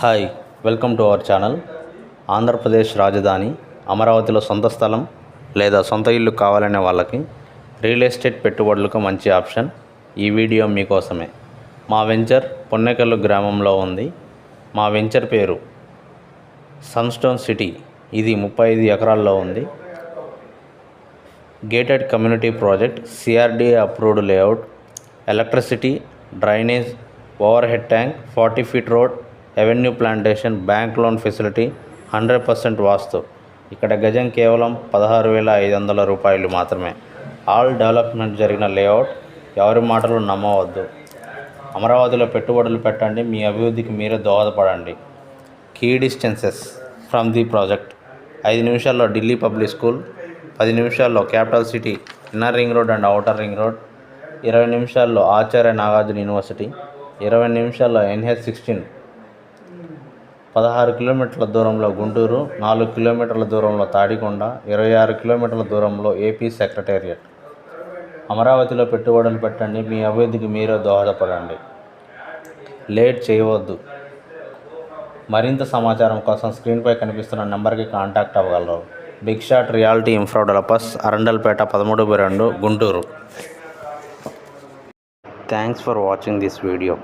Hi, welcome to our channel. Andhra Pradesh రాజధాని అమరావతిలో సొంత స్థలం లేదా సొంత ఇల్లు కావాలనే వాళ్ళకి రియల్ ఎస్టేట్ పెట్టుబడులకు మంచి ఆప్షన్. ఈ వీడియో మీకోసమే. మా వెంచర్ పొన్నెకల్లు గ్రామంలో ఉంది. మా వెంచర్ పేరు సన్స్టోన్ సిటీ. ఇది 35 ఎకరాల్లో ఉంది. Gated community project, CRDA approved layout, electricity, drainage, overhead tank, 40 feet road, avenue plantation, bank loan facility, 100% vastu. ఇక్కడ గజం కేవలం 16,500 రూపాయలు మాత్రమే. ఆల్ డెవలప్మెంట్ జరిగిన లేఅవుట్. ఎవరి మాటలు నమ్మవద్దు. అమరావతిలో పెట్టుబడులు పెట్టండి, మీ అభివృద్ధికి మీరే దోహదపడండి. Key distances from the project: 5 నిమిషాల్లో ఢిల్లీ పబ్లిక్ స్కూల్, 10 నిమిషాల్లో capital city inner ring road and outer ring road, 20 నిమిషాల్లో ఆచార్య నాగార్జున యూనివర్సిటీ, 20 నిమిషాల్లో NH-16, 16 కిలోమీటర్ల దూరంలో గుంటూరు, 4 కిలోమీటర్ల దూరంలో తాడికొండ, 26 కిలోమీటర్ల దూరంలో ఏపీ సెక్రటేరియట్. అమరావతిలో పెట్టుబడులు పెట్టండి, మీ అభివృద్ధికి మీరే దోహదపడండి. లేట్ చేయవద్దు. మరింత సమాచారం కోసం స్క్రీన్పై కనిపిస్తున్న నెంబర్కి కాంటాక్ట్ అవ్వగలరు. Big shot reality infra developers, Arundelpet, 13/2, Guntur. Thanks for watching this video.